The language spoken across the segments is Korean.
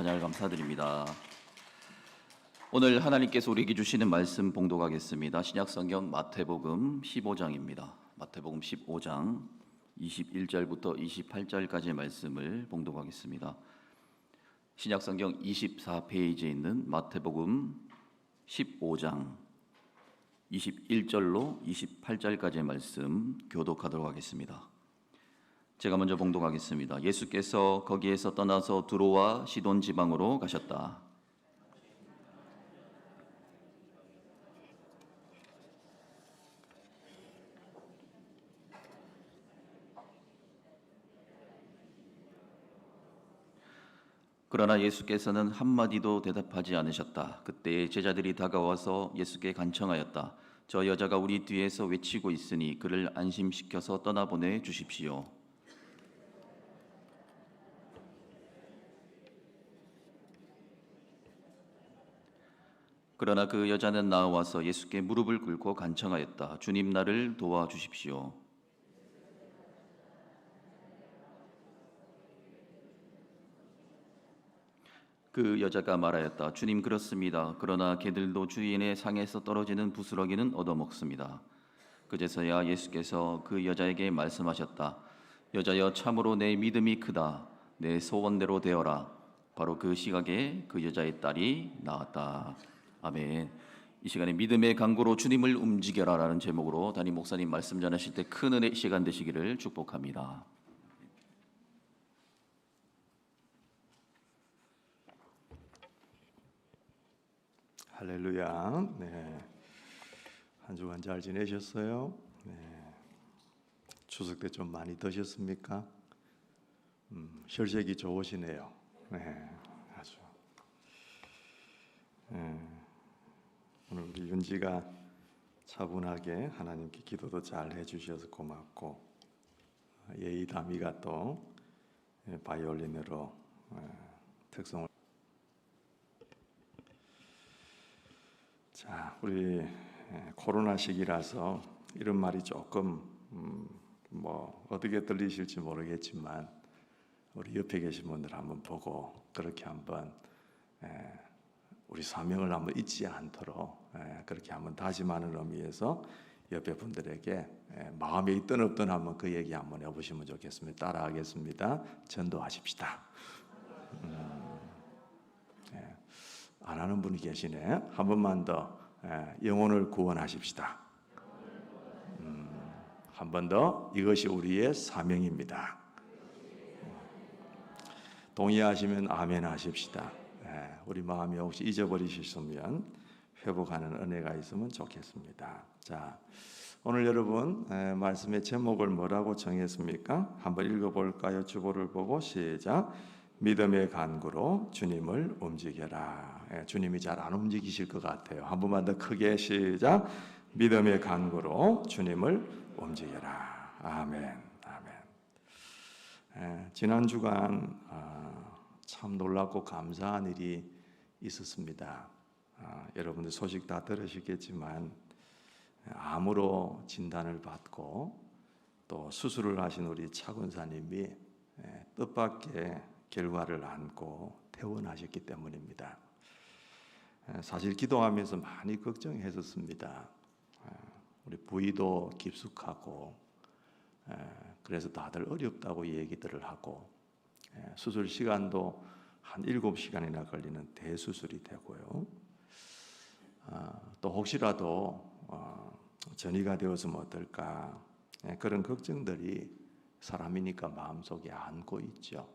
찬양을 감사드립니다. 오늘 하나님께서 우리에게 주시는 말씀 봉독하겠습니다. 신약성경 마태복음 15장입니다. 마태복음 15장 21절부터 28절까지의 말씀을 봉독하겠습니다. 신약성경 24페이지에 있는 마태복음 15장 21절로 28절까지의 말씀 교독하도록 하겠습니다. 제가 먼저 봉독하겠습니다. 예수께서 거기에서 떠나서 두로와 시돈 지방으로 가셨다. 그러나 예수께서는 한마디도 대답하지 않으셨다. 그때 제자들이 다가와서 예수께 간청하였다. 저 여자가 우리 뒤에서 외치고 있으니 그를 안심시켜서 떠나보내 주십시오. 그러나 그 여자는 나와서 예수께 무릎을 꿇고 간청하였다. 주님, 나를 도와주십시오. 그 여자가 말하였다. 주님, 그렇습니다. 그러나 개들도 주인의 상에서 떨어지는 부스러기는 얻어먹습니다. 그제서야 예수께서 그 여자에게 말씀하셨다. 여자여, 참으로 내 믿음이 크다. 내 소원대로 되어라. 바로 그 시각에 그 여자의 딸이 나았다. 아멘. 이 시간에 믿음의 강구로 주님을 움직여라 라는 제목으로 담임 목사님 말씀 전하실 때 큰 은혜 시간 되시기를 축복합니다. 할렐루야. 네. 한 주간 잘 지내셨어요? 네. 추석 때 좀 많이 드셨습니까? 혈색이 좋으시네요. 네. 아주. 오늘 우리 윤지가 차분하게 하나님께 기도도 잘 해주셔서 고맙고, 예의다미가 또 바이올린으로 특성을. 자, 우리 코로나 시기라서 이런 말이 조금 어떻게 들리실지 모르겠지만 우리 옆에 계신 분들 한번 보고 그렇게 한번 우리 사명을 한번 잊지 않도록 그렇게 한번 다짐하는 의미에서 옆에 분들에게 마음에 있든 없든 한번 그 얘기 한번 해보시면 좋겠습니다. 따라하겠습니다. 전도하십시다. 안 하는 분이 계시네. 한 번만 더. 영혼을 구원하십시다. 한 번 더. 이것이 우리의 사명입니다. 동의하시면 아멘 하십시다. 우리 마음이 혹시 잊어버리셨으면 회복하는 은혜가 있으면 좋겠습니다. 자, 오늘 여러분 말씀의 제목을 뭐라고 정했습니까? 한번 읽어볼까요? 주보를 보고 시작. 믿음의 간구로 주님을 움직여라. 주님이 잘 안 움직이실 것 같아요. 한 번만 더 크게 시작. 믿음의 간구로 주님을 움직여라. 아멘. 아멘. 지난 주간 참 놀랍고 감사한 일이 있었습니다. 여러분들 소식 다 들으시겠지만 암으로 진단을 받고 또 수술을 하신 우리 차 군사님이 뜻밖의 결과를 안고 퇴원하셨기 때문입니다. 사실 기도하면서 많이 걱정했었습니다. 우리 부위도 깊숙하고 그래서 다들 어렵다고 얘기들을 하고 수술 시간도 한 7시간이나 걸리는 대수술이 되고요. 또 혹시라도 전이가 되었으면 어떨까 그런 걱정들이 사람이니까 마음속에 안고 있죠.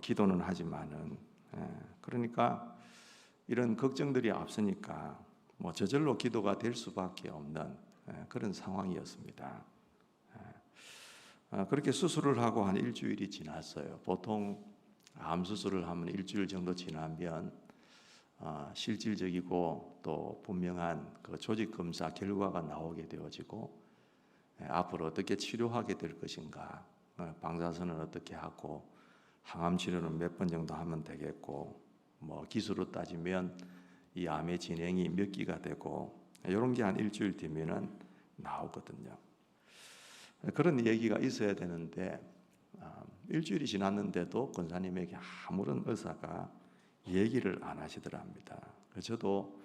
기도는 하지만은 그러니까 이런 걱정들이 앞서니까 저절로 기도가 될 수밖에 없는 그런 상황이었습니다. 그렇게 수술을 하고 한 일주일이 지났어요. 보통 암 수술을 하면 일주일 정도 지나면 실질적이고 또 분명한 그 조직 검사 결과가 나오게 되어지고 앞으로 어떻게 치료하게 될 것인가, 방사선은 어떻게 하고 항암 치료는 몇 번 정도 하면 되겠고, 기술로 따지면 이 암의 진행이 몇 기가 되고 이런 게 한 일주일 뒤면은 나오거든요. 그런 얘기가 있어야 되는데 일주일이 지났는데도 권사님에게 아무런 의사가 얘기를 안 하시더랍니다. 그래서 저도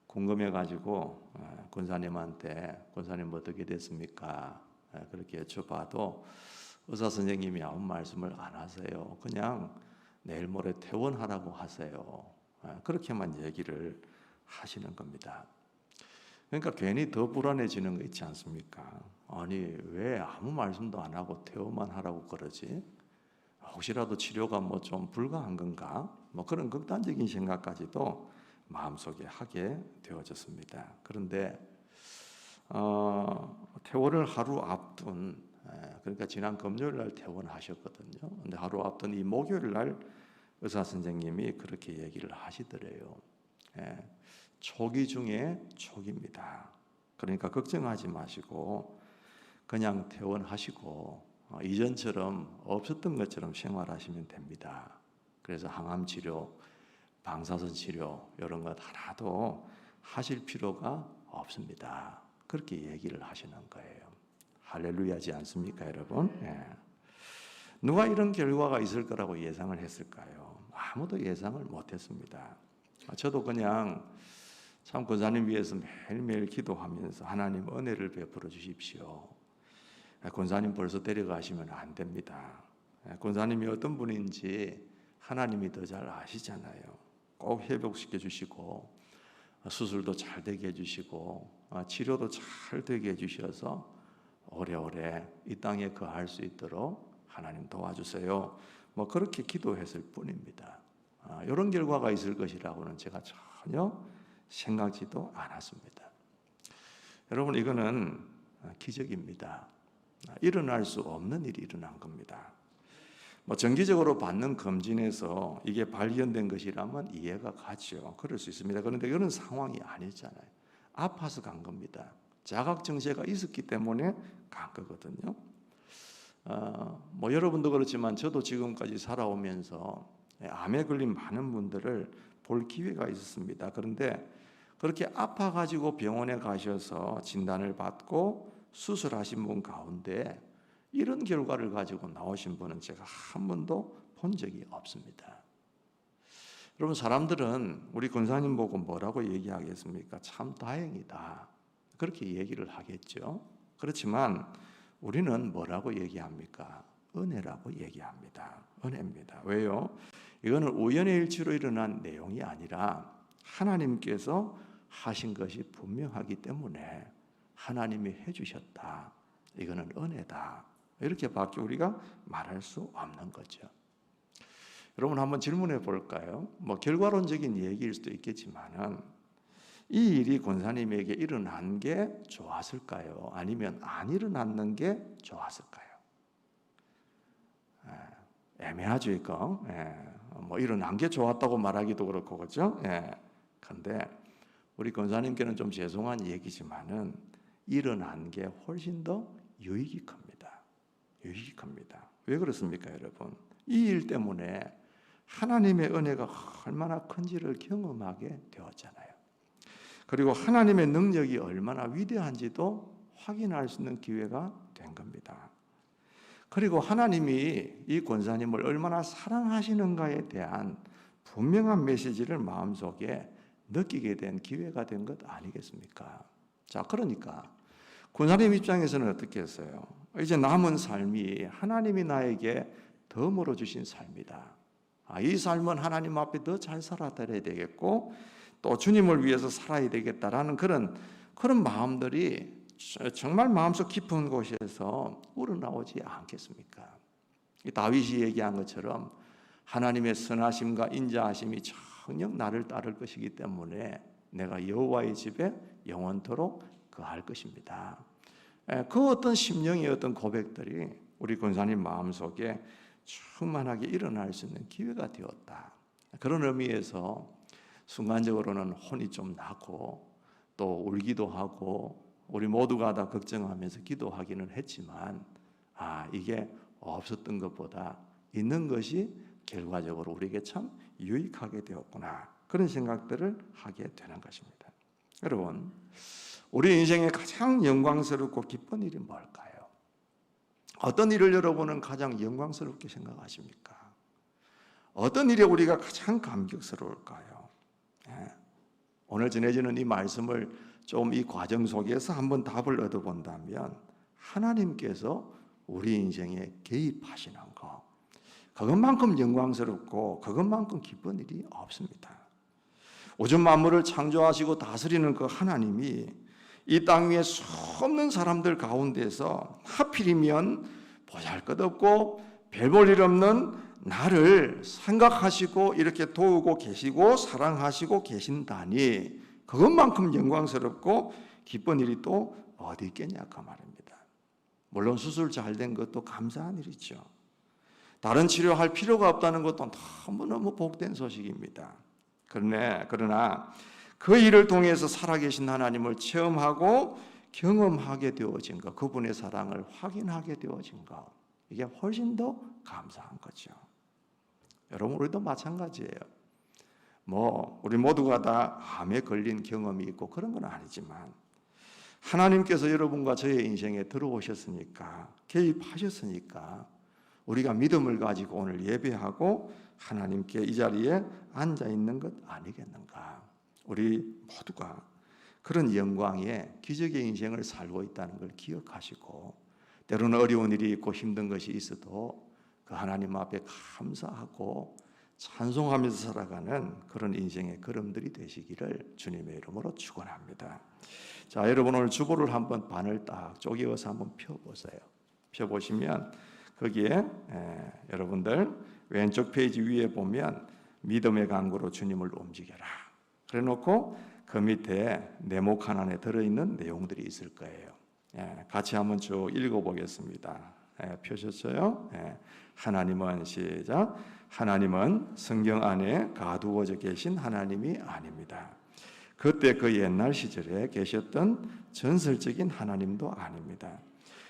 궁금해가지고 권사님한테 권사님 어떻게 됐습니까? 그렇게 여쭤봐도 의사 선생님이 아무 말씀을 안 하세요. 그냥 내일 모레 퇴원하라고 하세요. 그렇게만 얘기를 하시는 겁니다. 그러니까 괜히 더 불안해지는 거 있지 않습니까? 아니 왜 아무 말씀도 안 하고 퇴원만 하라고 그러지? 혹시라도 치료가 뭐 좀 불가한 건가? 뭐 그런 극단적인 생각까지도 마음속에 하게 되어졌습니다. 그런데 퇴원을 하루 앞둔 그러니까 지난 금요일 날 퇴원하셨거든요. 근데 하루 앞둔 이 목요일 날 의사 선생님이 그렇게 얘기를 하시더래요. 초기 중에 초기입니다. 그러니까 걱정하지 마시고 그냥 퇴원하시고 이전처럼 없었던 것처럼 생활하시면 됩니다. 그래서 항암 치료, 방사선 치료 이런 것 하나도 하실 필요가 없습니다. 그렇게 얘기를 하시는 거예요. 할렐루야지 않습니까, 여러분? 누가 이런 결과가 있을 거라고 예상을 했을까요? 아무도 예상을 못했습니다. 저도 그냥 참 권사님 위해서 매일매일 기도하면서 하나님 은혜를 베풀어 주십시오. 권사님 벌써 데려가시면 안 됩니다. 권사님이 어떤 분인지 하나님이 더 잘 아시잖아요. 꼭 회복시켜 주시고 수술도 잘 되게 해주시고 치료도 잘 되게 해주셔서 오래오래 이 땅에 거할 수 있도록 하나님 도와주세요. 뭐 그렇게 기도했을 뿐입니다. 이런 결과가 있을 것이라고는 제가 전혀 생각지도 않았습니다. 여러분 이거는 기적입니다. 일어날 수 없는 일이 일어난 겁니다. 뭐 정기적으로 받는 검진에서 이게 발견된 것이라면 이해가 가죠. 그럴 수 있습니다. 그런데 이런 상황이 아니잖아요. 아파서 간 겁니다. 자각정체가 있었기 때문에 간 거거든요. 뭐 여러분도 그렇지만 저도 지금까지 살아오면서 암에 걸린 많은 분들을 볼 기회가 있었습니다. 그런데 그렇게 아파가지고 병원에 가셔서 진단을 받고 수술하신 분 가운데 이런 결과를 가지고 나오신 분은 제가 한 번도 본 적이 없습니다. 여러분 사람들은 우리 권사님 보고 뭐라고 얘기하겠습니까? 참 다행이다. 그렇게 얘기를 하겠죠. 그렇지만 우리는 뭐라고 얘기합니까? 은혜라고 얘기합니다. 은혜입니다. 왜요? 이거는 우연의 일치로 일어난 내용이 아니라 하나님께서 하신 것이 분명하기 때문에 하나님이 해주셨다. 이거는 은혜다. 이렇게밖에 우리가 말할 수 없는 거죠. 여러분 한번 질문해 볼까요? 뭐 결과론적인 얘기일 수도 있겠지만은 이 일이 권사님에게 일어난 게 좋았을까요? 아니면 안 일어났는 게 좋았을까요? 애매하죠, 이거. 뭐 일어난 게 좋았다고 말하기도 그렇고 그렇죠? 그런데 우리 권사님께는 좀 죄송한 얘기지만은 일어난 게 훨씬 더 유익이 큽니다. 유익이 큽니다. 왜 그렇습니까, 여러분? 이 일 때문에 하나님의 은혜가 얼마나 큰지를 경험하게 되었잖아요. 그리고 하나님의 능력이 얼마나 위대한지도 확인할 수 있는 기회가 된 겁니다. 그리고 하나님이 이 권사님을 얼마나 사랑하시는가에 대한 분명한 메시지를 마음속에 느끼게 된 기회가 된 것 아니겠습니까? 자, 그러니까 권사님 입장에서는 어떻게 했어요? 이제 남은 삶이 하나님이 나에게 덤으로 주신 삶이다. 이 삶은 하나님 앞에 더 잘 살아야 되겠고 또 주님을 위해서 살아야 되겠다라는 그런 마음들이 정말 마음속 깊은 곳에서 우러나오지 않겠습니까? 다윗이 얘기한 것처럼 하나님의 선하심과 인자하심이 정녕 나를 따를 것이기 때문에 내가 여호와의 집에 영원토록 거할 것입니다. 그 어떤 심령의 어떤 고백들이 우리 권사님 마음속에 충만하게 일어날 수 있는 기회가 되었다. 그런 의미에서 순간적으로는 혼이 좀 나고 또 울기도 하고 우리 모두가 다 걱정하면서 기도하기는 했지만 이게 없었던 것보다 있는 것이 결과적으로 우리에게 참 유익하게 되었구나. 그런 생각들을 하게 되는 것입니다. 여러분 우리 인생의 가장 영광스럽고 기쁜 일이 뭘까요? 어떤 일을 여러분은 가장 영광스럽게 생각하십니까? 어떤 일에 우리가 가장 감격스러울까요? 예. 오늘 전해지는 이 말씀을 좀 이 과정 속에서 한번 답을 얻어본다면 하나님께서 우리 인생에 개입하시는 것, 그것만큼 영광스럽고 그것만큼 기쁜 일이 없습니다. 우주 만물을 창조하시고 다스리는 그 하나님이 이 땅 위에 수없는 사람들 가운데서 하필이면 보잘것없고 별 볼 일 없는 나를 생각하시고 이렇게 도우고 계시고 사랑하시고 계신다니 그것만큼 영광스럽고 기쁜 일이 또 어디 있겠냐 그 말입니다. 물론 수술 잘 된 것도 감사한 일이죠. 다른 치료할 필요가 없다는 것도 너무너무 복된 소식입니다. 그러나 그 일을 통해서 살아계신 하나님을 체험하고 경험하게 되어진 것, 그분의 사랑을 확인하게 되어진 것, 이게 훨씬 더 감사한 거죠. 여러분, 우리도 마찬가지예요. 우리 모두가 다 암에 걸린 경험이 있고 그런 건 아니지만 하나님께서 여러분과 저의 인생에 들어오셨으니까, 개입하셨으니까 우리가 믿음을 가지고 오늘 예배하고 하나님께 이 자리에 앉아 있는 것 아니겠는가? 우리 모두가 그런 영광의 기적의 인생을 살고 있다는 걸 기억하시고, 때로는 어려운 일이 있고 힘든 것이 있어도 그 하나님 앞에 감사하고 찬송하면서 살아가는 그런 인생의 걸음들이 되시기를 주님의 이름으로 축원합니다. 자, 여러분 오늘 주보를 한번 반을 딱 쪼개어서 한번 펴보세요. 펴보시면 거기에 여러분들 왼쪽 페이지 위에 보면 믿음의 강구로 주님을 움직여라, 그래놓고 그 밑에 네모 칸 안에 들어있는 내용들이 있을 거예요. 같이 한번 쭉 읽어보겠습니다. 펴셨어요? 하나님은 시작. 하나님은 성경 안에 가두어져 계신 하나님이 아닙니다. 그때 그 옛날 시절에 계셨던 전설적인 하나님도 아닙니다.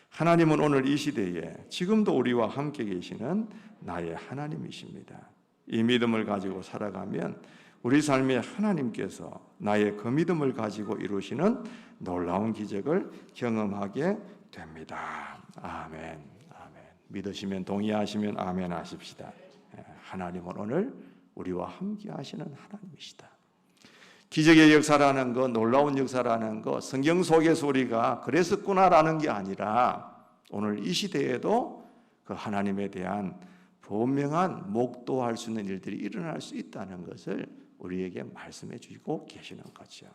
하나님은 오늘 이 시대에 지금도 우리와 함께 계시는 나의 하나님이십니다. 이 믿음을 가지고 살아가면 우리 삶에 하나님께서 나의 그 믿음을 가지고 이루시는 놀라운 기적을 경험하게 됩니다. 아멘. 아멘. 믿으시면, 동의하시면 아멘 하십시다. 하나님은 오늘 우리와 함께 하시는 하나님이시다. 기적의 역사라는 거, 놀라운 역사라는 거, 성경 속에서 우리가 그랬었구나라는 게 아니라 오늘 이 시대에도 그 하나님에 대한 분명한 목도할 수 있는 일들이 일어날 수 있다는 것을 우리에게 말씀해 주시고 계시는 거죠.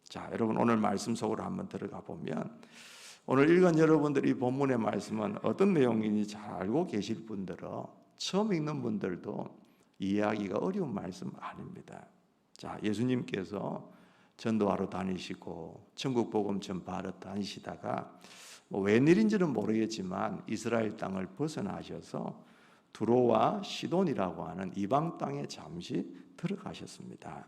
자, 여러분 오늘 말씀 속으로 한번 들어가 보면 오늘 읽은 여러분들이 본문의 말씀은 어떤 내용인지 잘 알고 계실 분들은 처음 읽는 분들도 이해하기가 어려운 말씀 아닙니다. 자, 예수님께서 전도하러 다니시고 천국 복음 전파하러 다니시다가 웬일인지는 모르겠지만 이스라엘 땅을 벗어나셔서 두로와 시돈이라고 하는 이방 땅에 잠시 들어가셨습니다.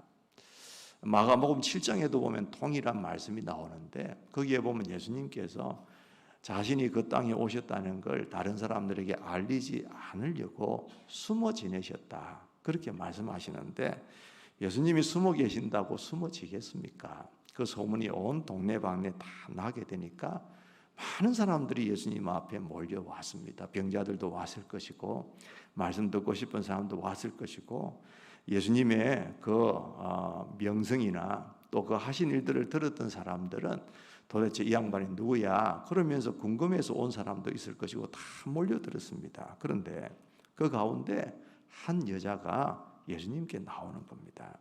마가복음 7장에도 보면 통일한 말씀이 나오는데 거기에 보면 예수님께서 자신이 그 땅에 오셨다는 걸 다른 사람들에게 알리지 않으려고 숨어 지내셨다, 그렇게 말씀하시는데 예수님이 숨어 계신다고 숨어 지겠습니까? 그 소문이 온 동네방네 다 나게 되니까 많은 사람들이 예수님 앞에 몰려왔습니다. 병자들도 왔을 것이고 말씀 듣고 싶은 사람도 왔을 것이고 예수님의 그 명성이나 또 그 하신 일들을 들었던 사람들은 도대체 이 양반이 누구야? 그러면서 궁금해서 온 사람도 있을 것이고 다 몰려들었습니다. 그런데 그 가운데 한 여자가 예수님께 나오는 겁니다.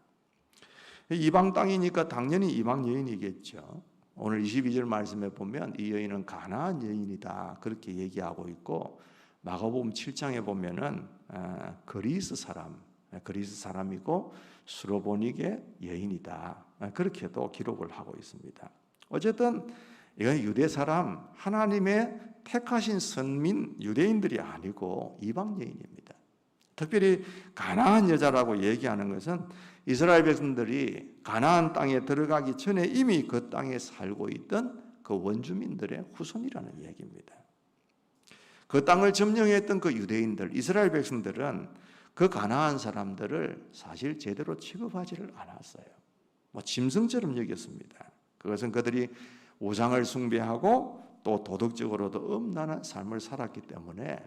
이방 땅이니까 당연히 이방 여인이겠죠. 오늘 22절 말씀에 보면 이 여인은 가나안 여인이다, 그렇게 얘기하고 있고 마가복음 7장에 보면은 그리스 사람이고 수로보닉의 여인이다, 그렇게도 기록을 하고 있습니다. 어쨌든 이건 유대 사람, 하나님의 택하신 선민 유대인들이 아니고 이방 여인입니다. 특별히 가나안 여자라고 얘기하는 것은 이스라엘 백성들이 가나안 땅에 들어가기 전에 이미 그 땅에 살고 있던 그 원주민들의 후손이라는 얘기입니다. 그 땅을 점령했던 그 유대인들, 이스라엘 백성들은 그 가나안 사람들을 사실 제대로 취급하지를 않았어요. 짐승처럼 여겼습니다. 그것은 그들이 우상을 숭배하고 또 도덕적으로도 음란한 삶을 살았기 때문에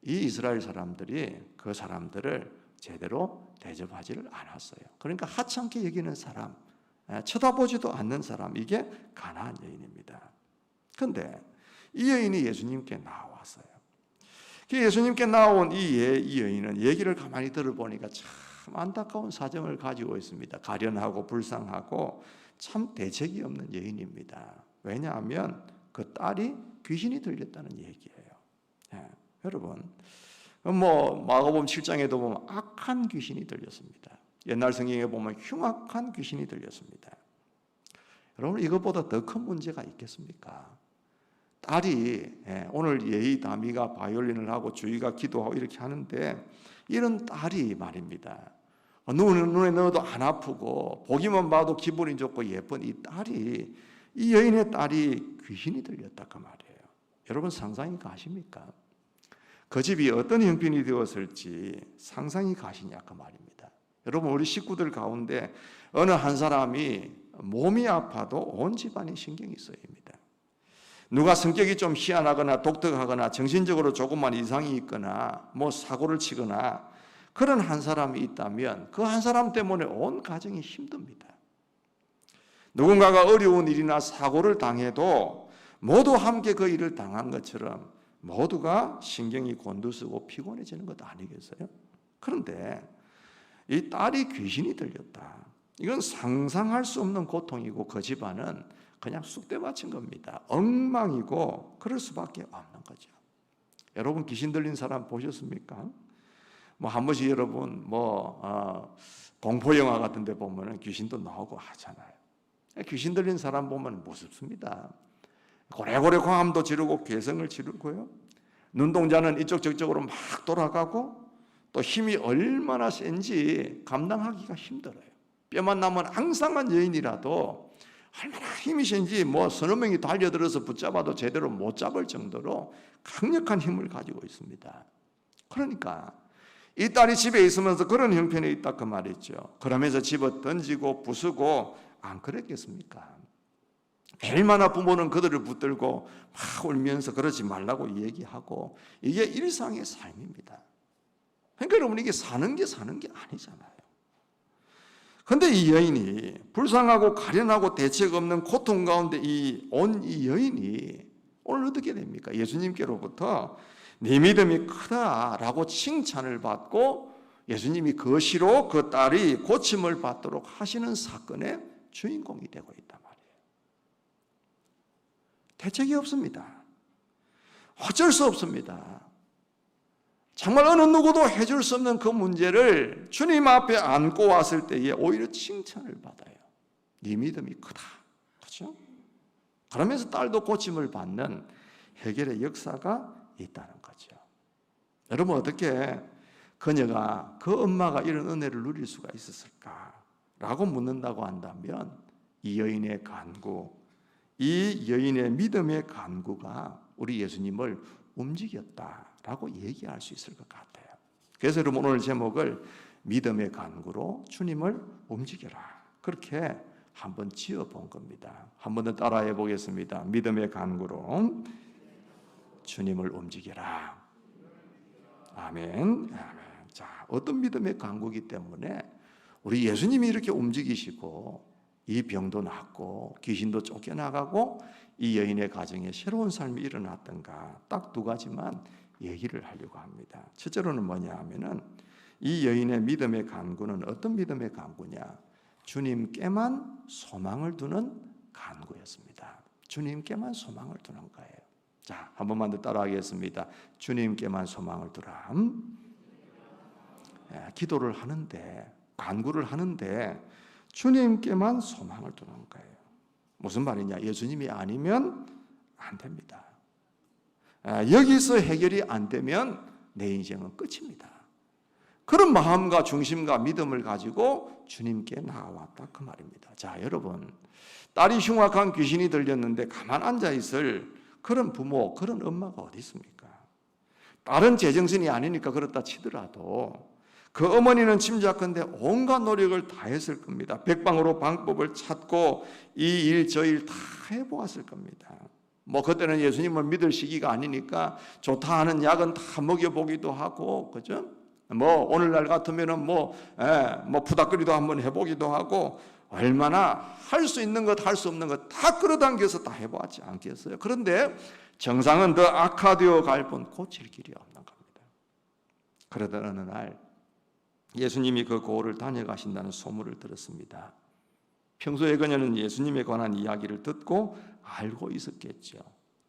이 이스라엘 사람들이 그 사람들을 제대로 대접하지를 않았어요. 그러니까 하찮게 여기는 사람, 쳐다보지도 않는 사람, 이게 가나안 여인입니다. 그런데 이 여인이 예수님께 나왔어요. 예수님께 나온 이 여인은 얘기를 가만히 들어보니까 참 안타까운 사정을 가지고 있습니다. 가련하고 불쌍하고 참 대책이 없는 여인입니다. 왜냐하면 그 딸이 귀신이 들렸다는 얘기예요. 여러분, 마가복음 7장에도 보면 악한 귀신이 들렸습니다. 옛날 성경에 보면 흉악한 귀신이 들렸습니다. 여러분, 이것보다 더 큰 문제가 있겠습니까? 딸이 오늘 예의 다미가 바이올린을 하고 주희가 기도하고 이렇게 하는데 이런 딸이 말입니다. 눈에 넣어도 안 아프고 보기만 봐도 기분이 좋고 예쁜 이 딸이, 이 여인의 딸이 귀신이 들렸다 그 말이에요. 여러분 상상이 가십니까? 그 집이 어떤 형편이 되었을지 상상이 가시냐 그 말입니다. 여러분 우리 식구들 가운데 어느 한 사람이 몸이 아파도 온 집안이 신경이 쓰입니다. 누가 성격이 좀 희한하거나 독특하거나 정신적으로 조금만 이상이 있거나 사고를 치거나 그런 한 사람이 있다면 그 한 사람 때문에 온 가정이 힘듭니다. 누군가가 어려운 일이나 사고를 당해도 모두 함께 그 일을 당한 것처럼 모두가 신경이 곤두서고 피곤해지는 것 아니겠어요? 그런데 이 딸이 귀신이 들렸다. 이건 상상할 수 없는 고통이고 그 집안은 그냥 쑥대 맞춘 겁니다. 엉망이고 그럴 수밖에 없는 거죠. 여러분 귀신 들린 사람 보셨습니까? 한 번씩 여러분 공포 영화 같은 데 보면은 귀신도 나오고 하잖아요. 귀신 들린 사람 보면 무섭습니다. 고래고래 광함도 지르고 괴성을 지르고요. 눈동자는 이쪽 저쪽으로 막 돌아가고 또 힘이 얼마나 센지 감당하기가 힘들어요. 뼈만 남은 앙상한 여인이라도 얼마나 힘이 센지 서너 명이 달려들어서 붙잡아도 제대로 못 잡을 정도로 강력한 힘을 가지고 있습니다. 그러니까 이 딸이 집에 있으면서 그런 형편이 있다 그 말이죠. 그러면서 집어 던지고 부수고 안 그랬겠습니까? 얼마나 부모는 그들을 붙들고 막 울면서 그러지 말라고 얘기하고 이게 일상의 삶입니다. 그러니까 여러분 이게 사는 게 아니잖아요. 그런데 이 여인이 불쌍하고 가련하고 대책 없는 고통 가운데 이 여인이 오늘 어떻게 됩니까? 예수님께로부터 네 믿음이 크다라고 칭찬을 받고 예수님이 그 시로 그 딸이 고침을 받도록 하시는 사건의 주인공이 되고 있단 말이에요. 대책이 없습니다. 어쩔 수 없습니다. 정말 어느 누구도 해줄 수 없는 그 문제를 주님 앞에 안고 왔을 때에 오히려 칭찬을 받아요. 네 믿음이 크다. 그렇죠? 그러면서 딸도 고침을 받는 해결의 역사가 있다는 거죠. 여러분 어떻게 그녀가 그 엄마가 이런 은혜를 누릴 수가 있었을까라고 묻는다고 한다면 이 여인의 간구, 이 여인의 믿음의 간구가 우리 예수님을 움직였다라고 얘기할 수 있을 것 같아요. 그래서 여러분 오늘 제목을 믿음의 간구로 주님을 움직여라 그렇게 한번 지어본 겁니다. 한 번 더 따라해 보겠습니다. 믿음의 간구로 주님을 움직여라. 아멘. 자, 어떤 믿음의 간구이기 때문에 우리 예수님이 이렇게 움직이시고 이 병도 낫고 귀신도 쫓겨나가고 이 여인의 가정에 새로운 삶이 일어났던가 딱 두 가지만 얘기를 하려고 합니다. 첫째로는 뭐냐 하면은 이 여인의 믿음의 간구는 어떤 믿음의 간구냐? 주님께만 소망을 두는 간구였습니다. 주님께만 소망을 두는 거예요. 자, 한 번만 더 따라하겠습니다. 주님께만 소망을 두라. 기도를 하는데 간구를 하는데 주님께만 소망을 두는 거예요. 무슨 말이냐? 예수님이 아니면 안 됩니다. 여기서 해결이 안 되면 내 인생은 끝입니다. 그런 마음과 중심과 믿음을 가지고 주님께 나아왔다 그 말입니다. 자, 여러분 딸이 흉악한 귀신이 들렸는데 가만 앉아 있을 그런 부모, 그런 엄마가 어디 있습니까? 딸은 제정신이 아니니까 그렇다 치더라도 그 어머니는 짐작컨대 온갖 노력을 다 했을 겁니다. 백방으로 방법을 찾고 이 일 저 일 다 해보았을 겁니다. 그때는 예수님을 믿을 시기가 아니니까 좋다 하는 약은 다 먹여보기도 하고, 그죠? 뭐 오늘날 같으면은 뭐 푸닥거리도 한번 해보기도 하고 얼마나 할 수 있는 것 할 수 없는 것 다 끌어당겨서 다 해보지 않겠어요? 그런데 정상은 더 악화되어 갈 뿐 고칠 길이 없는 겁니다. 그러던 어느 날 예수님이 그 고을을 다녀가신다는 소문을 들었습니다. 평소에 그녀는 예수님에 관한 이야기를 듣고 알고 있었겠죠.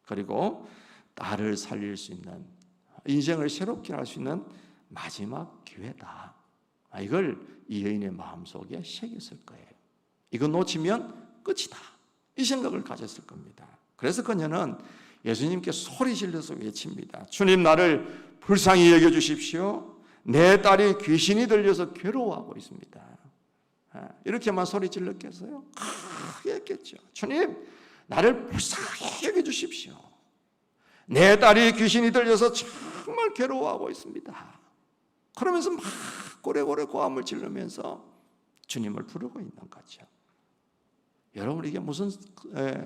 그리고 딸을 살릴 수 있는, 인생을 새롭게 할 수 있는 마지막 기회다. 이걸 이 여인의 마음속에 새겼을 거예요. 이거 놓치면 끝이다. 이 생각을 가졌을 겁니다. 그래서 그녀는 예수님께 소리 질러서 외칩니다. 주님, 나를 불쌍히 여겨주십시오. 내 딸이 귀신이 들려서 괴로워하고 있습니다. 이렇게만 소리 질렀겠어요? 크게 했겠죠. 주님, 나를 불쌍히 여겨주십시오. 내 딸이 귀신이 들려서 정말 괴로워하고 있습니다. 그러면서 막 고래고래 고함을 지르면서 주님을 부르고 있는 거죠. 여러분, 이게 무슨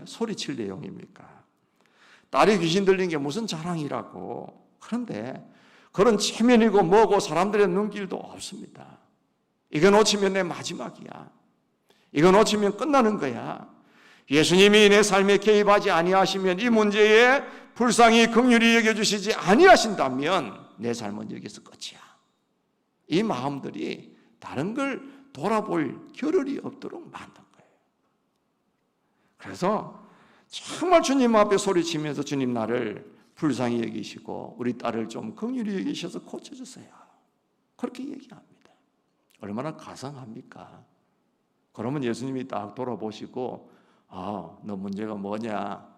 소리칠 내용입니까? 딸이 귀신 들린 게 무슨 자랑이라고. 그런데 그런 체면이고 뭐고 사람들의 눈길도 없습니다. 이거 놓치면 내 마지막이야. 이거 놓치면 끝나는 거야. 예수님이 내 삶에 개입하지 아니하시면, 이 문제에 불쌍히 긍휼히 여겨주시지 아니하신다면 내 삶은 여기서 끝이야. 이 마음들이 다른 걸 돌아볼 겨를이 없도록 만든 거예요. 그래서 정말 주님 앞에 소리치면서 주님, 나를 불쌍히 여기시고 우리 딸을 좀 긍휼히 여기셔서 고쳐주세요. 그렇게 얘기합니다. 얼마나 가상합니까? 그러면 예수님이 딱 돌아보시고, 너 문제가 뭐냐?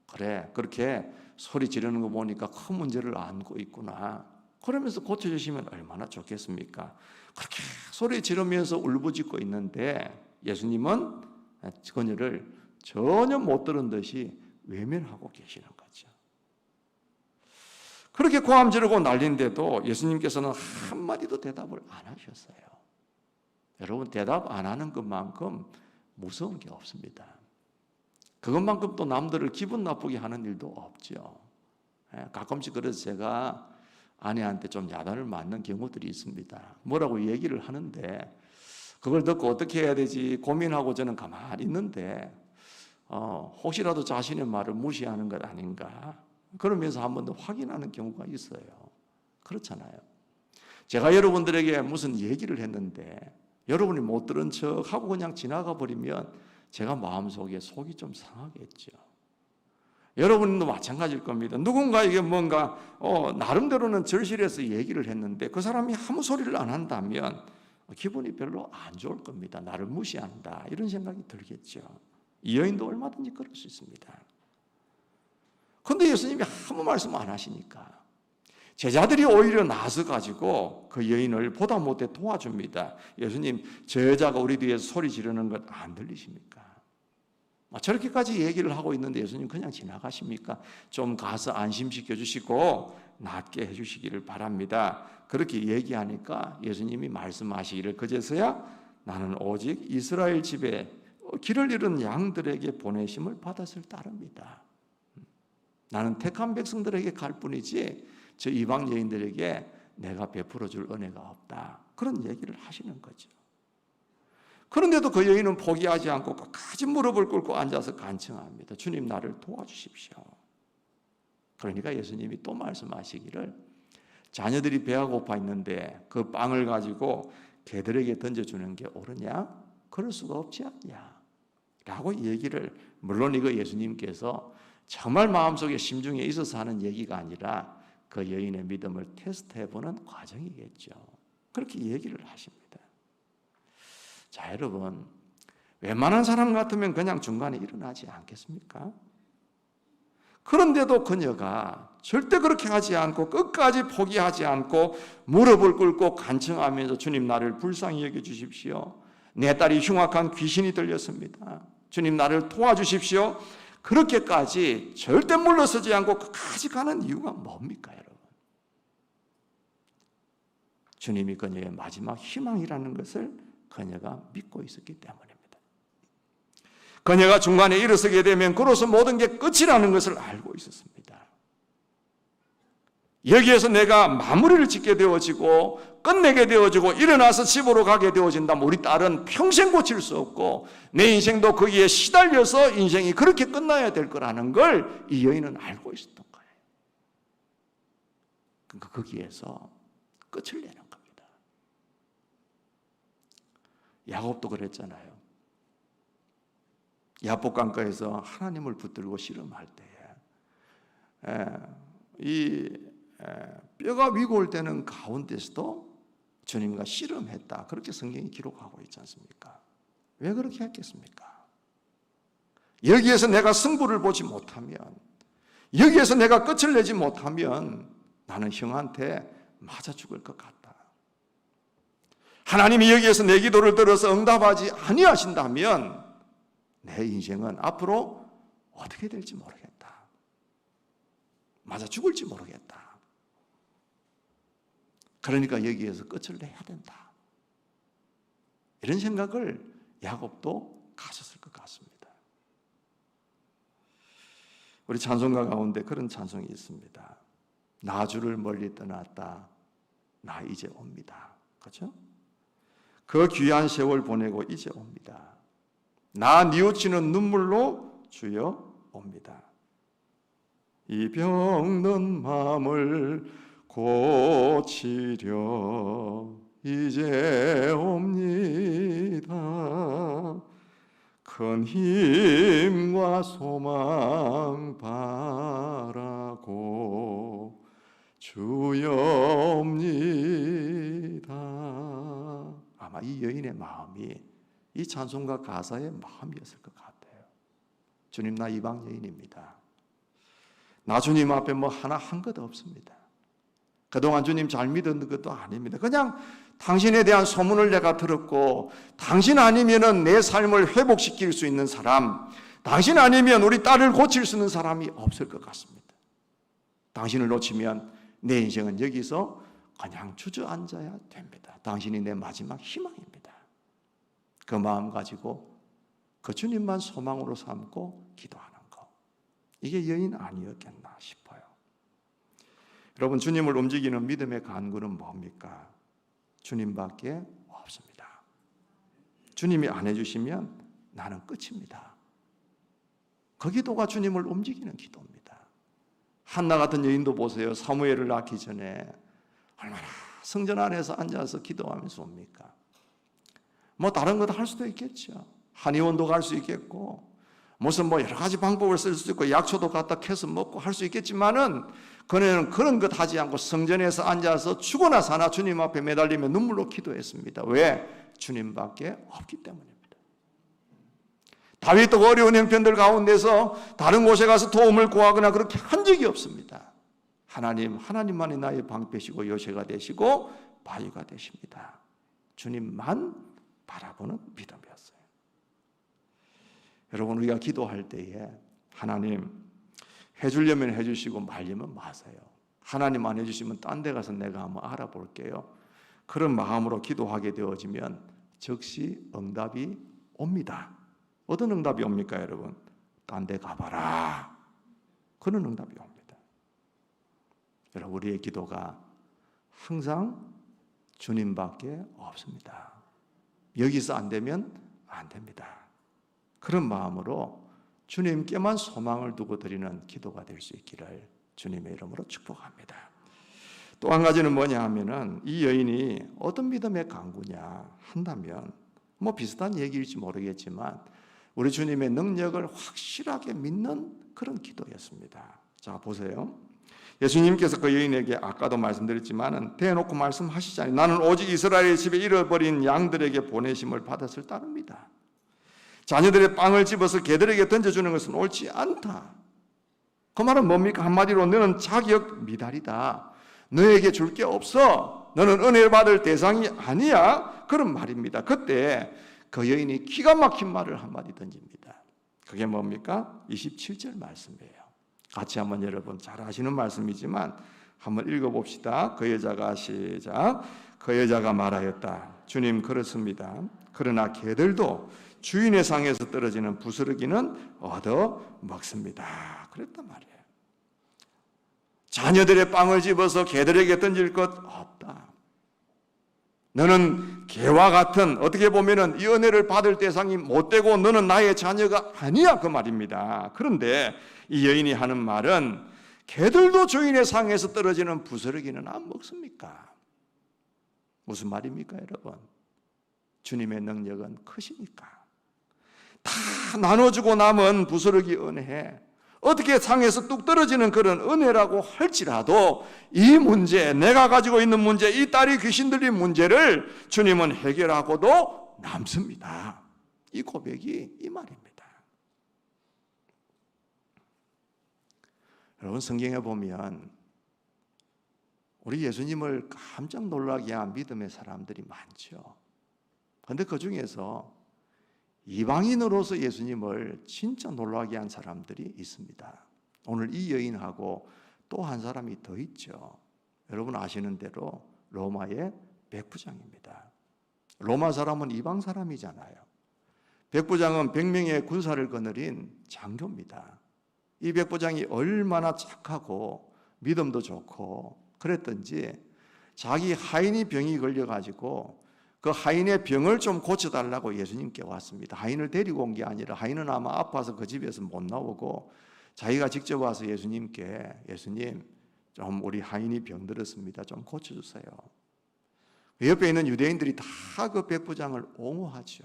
그래, 그렇게 소리 지르는 거 보니까 큰 문제를 안고 있구나. 그러면서 고쳐주시면 얼마나 좋겠습니까? 그렇게 소리 지르면서 울부짖고 있는데 예수님은 그녀를 전혀 못 들은 듯이 외면하고 계시는 거죠. 그렇게 고함 지르고 난리인데도 예수님께서는 한마디도 대답을 안 하셨어요. 여러분, 대답 안 하는 것만큼 무서운 게 없습니다. 그것만큼 또 남들을 기분 나쁘게 하는 일도 없죠. 가끔씩 그래서 제가 아내한테 좀 야단을 맞는 경우들이 있습니다. 뭐라고 얘기를 하는데 그걸 듣고 어떻게 해야 되지 고민하고 저는 가만히 있는데 혹시라도 자신의 말을 무시하는 것 아닌가, 그러면서 한 번 더 확인하는 경우가 있어요. 그렇잖아요. 제가 여러분들에게 무슨 얘기를 했는데 여러분이 못 들은 척하고 그냥 지나가 버리면 제가 마음속에 속이 좀 상하겠죠. 여러분도 마찬가지일 겁니다. 누군가에게 뭔가 나름대로는 절실해서 얘기를 했는데 그 사람이 아무 소리를 안 한다면 기분이 별로 안 좋을 겁니다. 나를 무시한다, 이런 생각이 들겠죠. 이 여인도 얼마든지 그럴 수 있습니다. 그런데 예수님이 아무 말씀 안 하시니까 제자들이 오히려 나서가지고 그 여인을 보다 못해 도와줍니다. 예수님, 저 여자가 우리 뒤에서 소리 지르는 것 안 들리십니까? 저렇게까지 얘기를 하고 있는데 예수님 그냥 지나가십니까? 좀 가서 안심시켜 주시고 낫게 해주시기를 바랍니다. 그렇게 얘기하니까 예수님이 말씀하시기를, 그제서야 나는 오직 이스라엘 집에 길을 잃은 양들에게 보내심을 받았을 따릅니다. 나는 택한 백성들에게 갈 뿐이지 저 이방 여인들에게 내가 베풀어 줄 은혜가 없다. 그런 얘기를 하시는 거죠. 그런데도 그 여인은 포기하지 않고 끝까지 무릎을 꿇고 앉아서 간청합니다. 주님, 나를 도와주십시오. 그러니까 예수님이 또 말씀하시기를, 자녀들이 배가 고파 있는데 그 빵을 가지고 개들에게 던져주는 게 옳으냐? 그럴 수가 없지 않냐? 라고 얘기를, 물론 이거 예수님께서 정말 마음속에 심중에 있어서 하는 얘기가 아니라 그 여인의 믿음을 테스트해보는 과정이겠죠. 그렇게 얘기를 하십니다. 자, 여러분, 웬만한 사람 같으면 그냥 중간에 일어나지 않겠습니까? 그런데도 그녀가 절대 그렇게 하지 않고 끝까지 포기하지 않고 무릎을 꿇고 간청하면서 주님, 나를 불쌍히 여겨주십시오. 내 딸이 흉악한 귀신이 들렸습니다. 주님, 나를 도와주십시오. 그렇게까지 절대 물러서지 않고 끝까지 가는 이유가 뭡니까, 여러분? 주님이 그녀의 마지막 희망이라는 것을 그녀가 믿고 있었기 때문입니다. 그녀가 중간에 일어서게 되면 그로서 모든 게 끝이라는 것을 알고 있었습니다. 여기에서 내가 마무리를 짓게 되어지고 끝내게 되어지고 일어나서 집으로 가게 되어진다면 우리 딸은 평생 고칠 수 없고 내 인생도 거기에 시달려서 인생이 그렇게 끝나야 될 거라는 걸 이 여인은 알고 있었던 거예요. 그러니까 거기에서 끝을 내는 겁니다. 야곱도 그랬잖아요. 야복강가에서 하나님을 붙들고 씨름할 때에 뼈가 위고 올 때는 가운데서도 주님과 씨름했다. 그렇게 성경이 기록하고 있지 않습니까? 왜 그렇게 했겠습니까? 여기에서 내가 승부를 보지 못하면, 여기에서 내가 끝을 내지 못하면 나는 형한테 맞아 죽을 것 같다. 하나님이 여기에서 내 기도를 들어서 응답하지 아니하신다면 내 인생은 앞으로 어떻게 될지 모르겠다. 맞아 죽을지 모르겠다. 그러니까 여기에서 끝을 내야 된다. 이런 생각을 야곱도 가졌을 것 같습니다. 우리 찬송가 가운데 그런 찬송이 있습니다. 나 주를 멀리 떠났다. 나 이제 옵니다. 그렇죠? 그 귀한 세월 보내고 이제 옵니다. 나 뉘우치는 눈물로 주여 옵니다. 이 병든 마음을 고치려 이제 옵니다. 큰 힘과 소망 바라고 주여 옵니다. 아마 이 여인의 마음이 이 찬송가 가사의 마음이었을 것 같아요. 주님, 나 이방 여인입니다. 나 주님 앞에 뭐 하나 한 것 없습니다. 그동안 주님 잘 믿었는 것도 아닙니다. 그냥 당신에 대한 소문을 내가 들었고, 당신 아니면은 내 삶을 회복시킬 수 있는 사람, 당신 아니면 우리 딸을 고칠 수 있는 사람이 없을 것 같습니다. 당신을 놓치면 내 인생은 여기서 그냥 주저앉아야 됩니다. 당신이 내 마지막 희망입니다. 그 마음 가지고 그 주님만 소망으로 삼고 기도하는 것, 이게 여인 아니었겠나 싶어요. 여러분, 주님을 움직이는 믿음의 간구는 뭡니까? 주님밖에 없습니다. 주님이 안 해주시면 나는 끝입니다. 그 기도가 주님을 움직이는 기도입니다. 한나 같은 여인도 보세요. 사무엘을 낳기 전에 얼마나 성전 안에서 앉아서 기도하면서 옵니까? 뭐 다른 것 할 수도 있겠죠. 한의원도 갈 수 있겠고, 무슨 뭐 여러 가지 방법을 쓸 수도 있고, 약초도 갖다 캐서 먹고 할 수 있겠지만은, 그는 그런 것 하지 않고 성전에서 앉아서 죽어나 사나 주님 앞에 매달리며 눈물로 기도했습니다. 왜? 주님밖에 없기 때문입니다. 다윗도 어려운 형편들 가운데서 다른 곳에 가서 도움을 구하거나 그렇게 한 적이 없습니다. 하나님만이 나의 방패시고 요새가 되시고 바위가 되십니다. 주님만 바라보는 믿음이었어요. 여러분, 우리가 기도할 때에 하나님 해주려면 해주시고 말리면 마세요. 하나님 안 해주시면 딴 데 가서 내가 한번 알아볼게요. 그런 마음으로 기도하게 되어지면 즉시 응답이 옵니다. 어떤 응답이 옵니까, 여러분? 딴 데 가봐라. 그런 응답이 옵니다. 여러분, 우리의 기도가 항상 주님밖에 없습니다. 여기서 안 되면 안 됩니다. 그런 마음으로 주님께만 소망을 두고 드리는 기도가 될 수 있기를 주님의 이름으로 축복합니다. 또 한 가지는 뭐냐 하면은, 이 여인이 어떤 믿음의 간구냐 한다면 뭐 비슷한 얘기일지 모르겠지만 우리 주님의 능력을 확실하게 믿는 그런 기도였습니다. 자, 보세요. 예수님께서 그 여인에게 아까도 말씀드렸지만은 대놓고 말씀하시잖아요. 나는 오직 이스라엘 집에 잃어버린 양들에게 보내심을 받았을 따릅니다. 자녀들의 빵을 집어서 개들에게 던져주는 것은 옳지 않다. 그 말은 뭡니까? 한마디로 너는 자격 미달이다. 너에게 줄 게 없어. 너는 은혜를 받을 대상이 아니야. 그런 말입니다. 그때 그 여인이 기가 막힌 말을 한마디 던집니다. 그게 뭡니까? 27절 말씀이에요. 같이 한번 여러분 잘 아시는 말씀이지만 한번 읽어봅시다. 그 여자가 시작. 그 여자가 말하였다. 주님, 그렇습니다. 그러나 개들도 주인의 상에서 떨어지는 부스러기는 얻어 먹습니다. 그랬단 말이에요. 자녀들의 빵을 집어서 개들에게 던질 것 없다. 너는 개와 같은, 어떻게 보면은 이 은혜를 받을 대상이 못되고 너는 나의 자녀가 아니야, 그 말입니다. 그런데 이 여인이 하는 말은 개들도 주인의 상에서 떨어지는 부스러기는 안 먹습니까? 무슨 말입니까, 여러분? 주님의 능력은 크시니까. 다 나눠주고 남은 부스러기 은혜, 어떻게 상에서 뚝 떨어지는 그런 은혜라고 할지라도 이 문제, 내가 가지고 있는 문제, 이 딸이 귀신 들린 문제를 주님은 해결하고도 남습니다. 이 고백이 이 말입니다. 여러분, 성경에 보면 우리 예수님을 깜짝 놀라게 한 믿음의 사람들이 많죠. 그런데 그 중에서 이방인으로서 예수님을 진짜 놀라게 한 사람들이 있습니다. 오늘 이 여인하고 또 한 사람이 더 있죠. 여러분 아시는 대로 로마의 백부장입니다. 로마 사람은 이방 사람이잖아요. 백부장은 100명의 군사를 거느린 장교입니다. 이 백부장이 얼마나 착하고 믿음도 좋고 그랬던지 자기 하인이 병이 걸려가지고 그 하인의 병을 좀 고쳐달라고 예수님께 왔습니다. 하인을 데리고 온 게 아니라 하인은 아마 아파서 그 집에서 못 나오고 자기가 직접 와서 예수님께, 예수님 좀 우리 하인이 병들었습니다, 좀 고쳐주세요. 옆에 있는 유대인들이 다 그 백부장을 옹호하죠.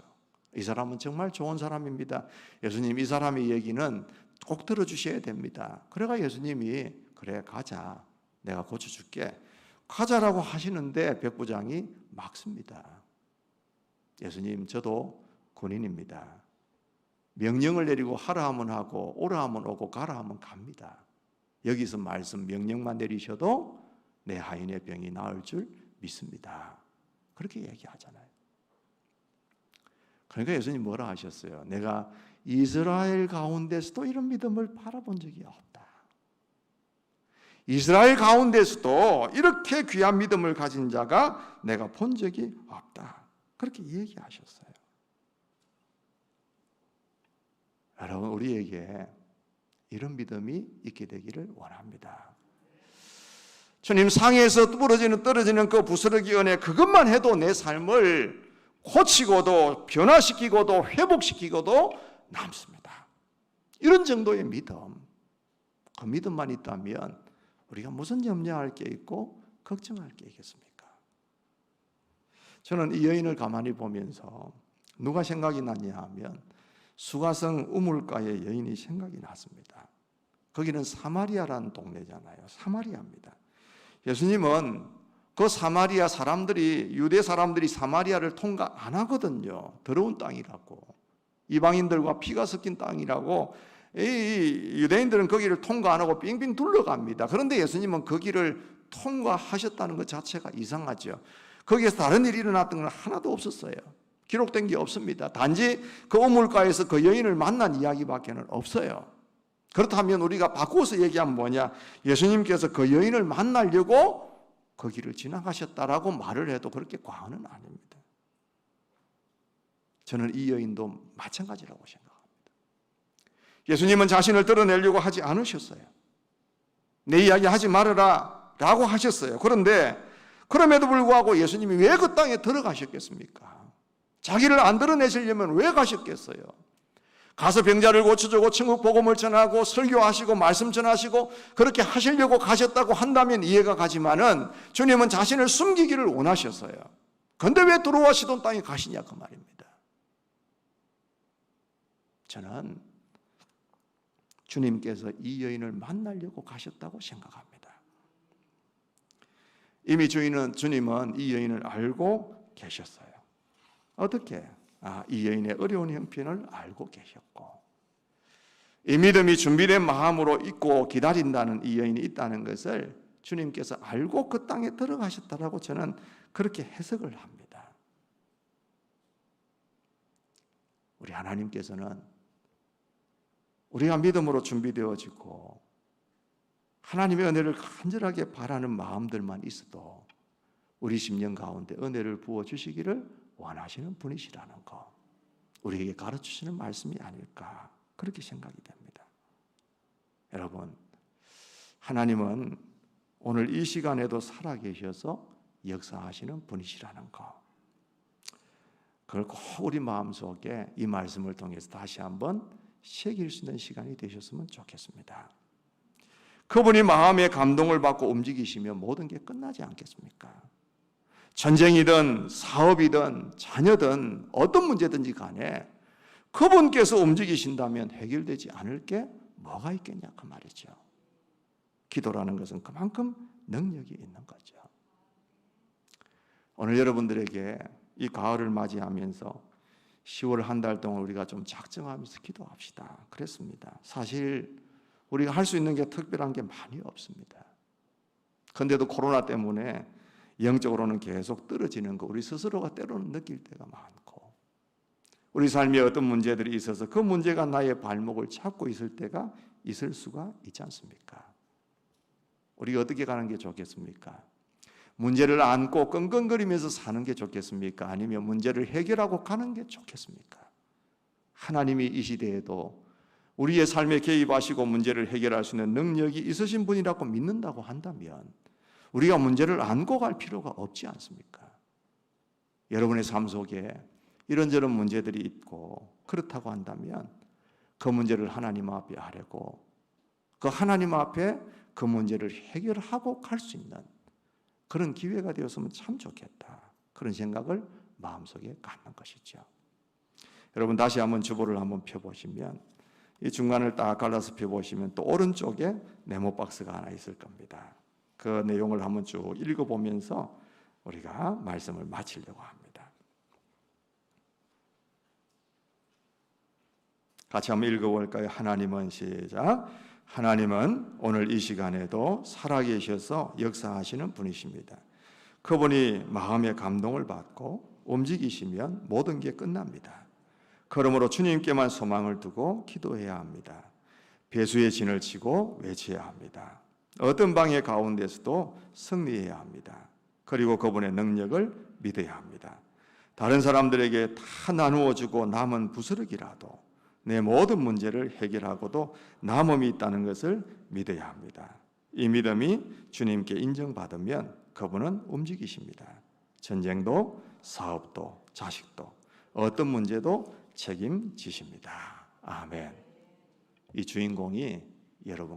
이 사람은 정말 좋은 사람입니다. 예수님, 이 사람의 얘기는 꼭 들어주셔야 됩니다. 그래가 예수님이 그래 가자, 내가 고쳐줄게, 가자라고 하시는데 백부장이 막습니다. 예수님, 저도 군인입니다. 명령을 내리고 하라 하면 하고 오라 하면 오고 가라 하면 갑니다. 여기서 말씀 명령만 내리셔도 내 하인의 병이 나을 줄 믿습니다. 그렇게 얘기하잖아요. 그러니까 예수님 뭐라 하셨어요? 내가 이스라엘 가운데서도 이런 믿음을 바라본 적이 없다. 이스라엘 가운데서도 이렇게 귀한 믿음을 가진 자가 내가 본 적이 없다. 그렇게 얘기하셨어요. 여러분, 우리에게 이런 믿음이 있게 되기를 원합니다. 주님, 상에서 떨어지는 그 부스러기 은혜, 그것만 해도 내 삶을 고치고도 변화시키고도 회복시키고도 남습니다. 이런 정도의 믿음, 그 믿음만 있다면 우리가 무슨 염려할 게 있고 걱정할 게 있겠습니까? 저는 이 여인을 가만히 보면서 누가 생각이 났냐 하면 수가성 우물가의 여인이 생각이 났습니다. 거기는 사마리아라는 동네잖아요. 사마리아입니다. 예수님은 그 사마리아 사람들이, 유대 사람들이 사마리아를 통과 안 하거든요. 더러운 땅이라고, 이방인들과 피가 섞인 땅이라고 이 유대인들은 거기를 통과 안 하고 빙빙 둘러갑니다. 그런데 예수님은 거기를 통과하셨다는 것 자체가 이상하죠. 거기에서 다른 일이 일어났던 건 하나도 없었어요. 기록된 게 없습니다. 단지 그 우물가에서 그 여인을 만난 이야기밖에는 없어요. 그렇다면 우리가 바꾸어서 얘기하면 뭐냐? 예수님께서 그 여인을 만나려고 그 길을 지나가셨다라고 말을 해도 그렇게 과언은 아닙니다. 저는 이 여인도 마찬가지라고 생각합니다. 예수님은 자신을 드러내려고 하지 않으셨어요. 내 이야기 하지 말아라 라고 하셨어요. 그런데 그럼에도 불구하고 예수님이 왜 그 땅에 들어가셨겠습니까? 자기를 안 드러내시려면 왜 가셨겠어요? 가서 병자를 고쳐주고 천국 복음을 전하고 설교하시고 말씀 전하시고 그렇게 하시려고 가셨다고 한다면 이해가 가지만은 주님은 자신을 숨기기를 원하셨어요. 그런데 왜 들어와 시돈 땅에 가시냐 그 말입니다. 저는 주님께서 이 여인을 만나려고 가셨다고 생각합니다. 이미 주님은 이 여인을 알고 계셨어요. 어떻게? 이 여인의 어려운 형편을 알고 계셨고, 이 믿음이 준비된 마음으로 있고 기다린다는 이 여인이 있다는 것을 주님께서 알고 그 땅에 들어가셨다라고 저는 그렇게 해석을 합니다. 우리 하나님께서는 우리가 믿음으로 준비되어지고 하나님의 은혜를 간절하게 바라는 마음들만 있어도 우리 심령 가운데 은혜를 부어주시기를 원하시는 분이시라는 거, 우리에게 가르치시는 말씀이 아닐까 그렇게 생각이 됩니다. 여러분, 하나님은 오늘 이 시간에도 살아계셔서 역사하시는 분이시라는 거. 그걸 꼭 우리 마음속에 이 말씀을 통해서 다시 한번 새길 수 있는 시간이 되셨으면 좋겠습니다. 그분이 마음의 감동을 받고 움직이시면 모든 게 끝나지 않겠습니까? 전쟁이든 사업이든 자녀든 어떤 문제든지 간에 그분께서 움직이신다면 해결되지 않을 게 뭐가 있겠냐 그 말이죠. 기도라는 것은 그만큼 능력이 있는 거죠. 오늘 여러분들에게 이 가을을 맞이하면서 10월 한 달 동안 우리가 좀 작정하면서 기도합시다. 그랬습니다. 사실 우리가 할 수 있는 게 특별한 게 많이 없습니다. 그런데도 코로나 때문에 영적으로는 계속 떨어지는 거 우리 스스로가 때로는 느낄 때가 많고, 우리 삶에 어떤 문제들이 있어서 그 문제가 나의 발목을 잡고 있을 때가 있을 수가 있지 않습니까? 우리가 어떻게 가는 게 좋겠습니까? 문제를 안고 끙끙거리면서 사는 게 좋겠습니까? 아니면 문제를 해결하고 가는 게 좋겠습니까? 하나님이 이 시대에도 우리의 삶에 개입하시고 문제를 해결할 수 있는 능력이 있으신 분이라고 믿는다고 한다면 우리가 문제를 안고 갈 필요가 없지 않습니까? 여러분의 삶 속에 이런저런 문제들이 있고 그렇다고 한다면 그 문제를 하나님 앞에 아뢰고 그 하나님 앞에 그 문제를 해결하고 갈 수 있는 그런 기회가 되었으면 참 좋겠다. 그런 생각을 마음속에 갖는 것이죠. 여러분 다시 한번 주보를 한번 펴보시면 이 중간을 딱 갈라서 펴보시면 또 오른쪽에 네모 박스가 하나 있을 겁니다. 그 내용을 한번 쭉 읽어보면서 우리가 말씀을 마치려고 합니다. 같이 한번 읽어볼까요? 하나님은 시작. 하나님은 오늘 이 시간에도 살아계셔서 역사하시는 분이십니다. 그분이 마음의 감동을 받고 움직이시면 모든 게 끝납니다. 그러므로 주님께만 소망을 두고 기도해야 합니다. 배수의 진을 치고 외쳐야 합니다. 어떤 방해 가운데서도 승리해야 합니다. 그리고 그분의 능력을 믿어야 합니다. 다른 사람들에게 다 나누어 주고 남은 부스러기라도 내 모든 문제를 해결하고도 남음이 있다는 것을 믿어야 합니다. 이 믿음이 주님께 인정받으면 그분은 움직이십니다. 전쟁도 사업도 자식도 어떤 문제도 책임지십니다. 아멘. 이 주인공이 여러분